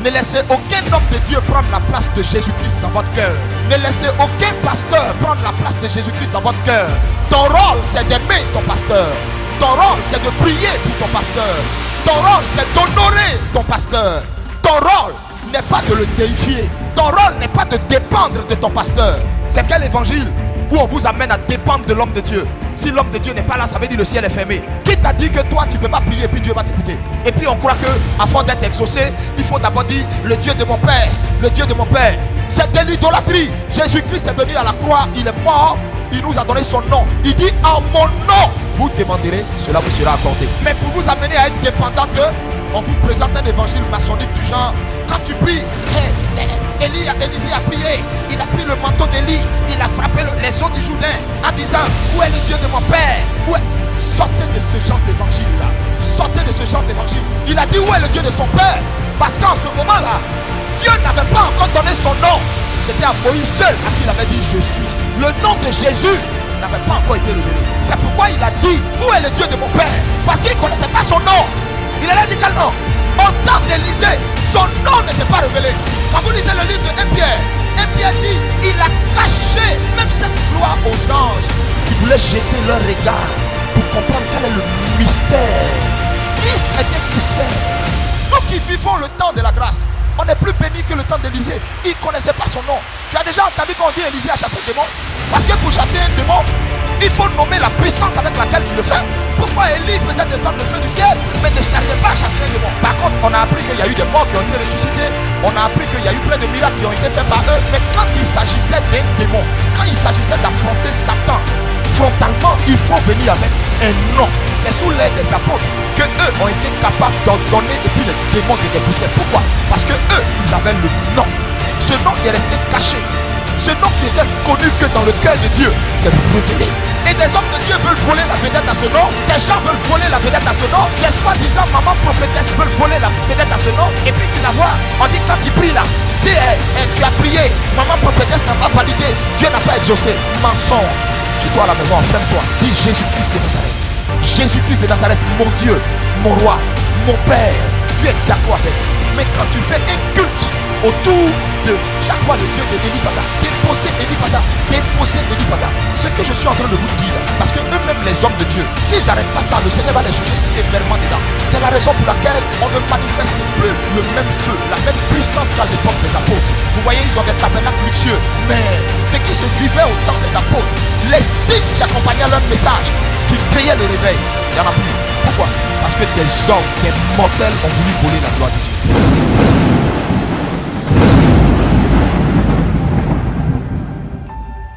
Ne laissez aucun homme de Dieu prendre la place de Jésus-Christ dans votre cœur. Ne laissez aucun pasteur prendre la place de Jésus-Christ dans votre cœur. Ton rôle, c'est d'aimer ton pasteur. Ton rôle, c'est de prier pour ton pasteur. Ton rôle, c'est d'honorer ton pasteur. Ton rôle n'est pas de le déifier. Ton rôle n'est pas de dépendre de ton pasteur. C'est quel évangile où on vous amène à dépendre de l'homme de Dieu? Si l'homme de Dieu n'est pas là, ça veut dire que le ciel est fermé. Qui t'a dit que toi tu ne peux pas prier et puis Dieu va t'écouter? Et puis on croit que avant d'être exaucé, il faut d'abord dire le Dieu de mon père, le Dieu de mon père. C'est de l'idolâtrie. Jésus-Christ est venu à la croix, il est mort, il nous a donné son nom. Il dit en mon nom, vous demanderez, cela vous sera accordé. Mais pour vous amener à être dépendant d'eux, on vous présente un évangile maçonnique du genre, quand tu pries, Élisée a prié, il a pris le manteau d'Élie, il a frappé les eaux du Jourdain en disant, où est le Dieu de mon père? Où est... Sortez de ce genre d'évangile là. Sortez de ce genre d'évangile. Il a dit où est le Dieu de son père? Parce qu'en ce moment là, Dieu n'avait pas encore donné son nom. C'était à Moïse seul à qui il avait dit je suis. Le nom de Jésus n'avait pas encore été révélé. C'est pourquoi il a dit où est le Dieu de mon père? Parce qu'il ne connaissait pas son nom. Il allait dire quel nom? Au temps d'Élisée, son nom n'était pas révélé. Quand vous lisez le livre de 1 Pierre dit, il a caché même cette gloire aux anges qui voulaient jeter leur regard pour comprendre quel est le mystère. Christ est un mystère. Nous qui vivons le temps de la grâce, on est plus béni que le temps d'Élisée. Il ne connaissait pas son nom. Tu as déjà entendu qu'on dit Élisée a chassé un démon? Parce que pour chasser un démon, il faut nommer la puissance avec laquelle tu le fais. Pourquoi Élie faisait descendre le feu du ciel, mais ne n'arrivait pas à chasser un démon? Par contre, on a appris qu'il y a eu des morts qui ont été ressuscités. On a appris qu'il y a eu plein de miracles qui ont été faits par eux. Mais quand il s'agissait d'un démon, quand il s'agissait d'affronter Satan, frontalement, il faut venir avec un nom. C'est sous l'aide des apôtres que eux ont été capables d'ordonner et puis les démons qui étaient poussés. Pourquoi? Parce que eux, ils avaient le nom. Ce nom qui est resté caché. Ce nom qui était connu que dans le cœur de Dieu, c'est révélé. Et des hommes de Dieu veulent voler la vedette à ce nom. Des gens veulent voler la vedette à ce nom. Des soi-disant mamans prophétesses veulent voler la vedette à ce nom. Et puis tu la vois, on dit quand tu pries là, si tu as prié, maman prophétesse n'a pas validé, Dieu n'a pas exaucé. Mensonge. Chez toi à la maison, ferme-toi. Dis Jésus-Christ de Nazareth. Jésus-Christ de Nazareth, mon Dieu, mon roi, mon Père. Tu es d'accord avec. Mais quand tu fais un culte autour de chaque fois le Dieu de Elipada, déposer Elipada, ce que je suis en train de vous dire, parce que eux-mêmes les hommes de Dieu, s'ils n'arrêtent pas ça, le Seigneur va les juger sévèrement dedans. C'est la raison pour laquelle on ne manifeste plus le même feu, la même puissance qu'à l'époque des apôtres. Vous voyez, ils ont des tabernacles luxueux, mais ce qui se vivait au temps des apôtres, les signes qui accompagnaient leur message, qui créaient le réveil, il n'y en a plus. Pourquoi? Parce que des hommes, des mortels ont voulu voler la gloire de Dieu.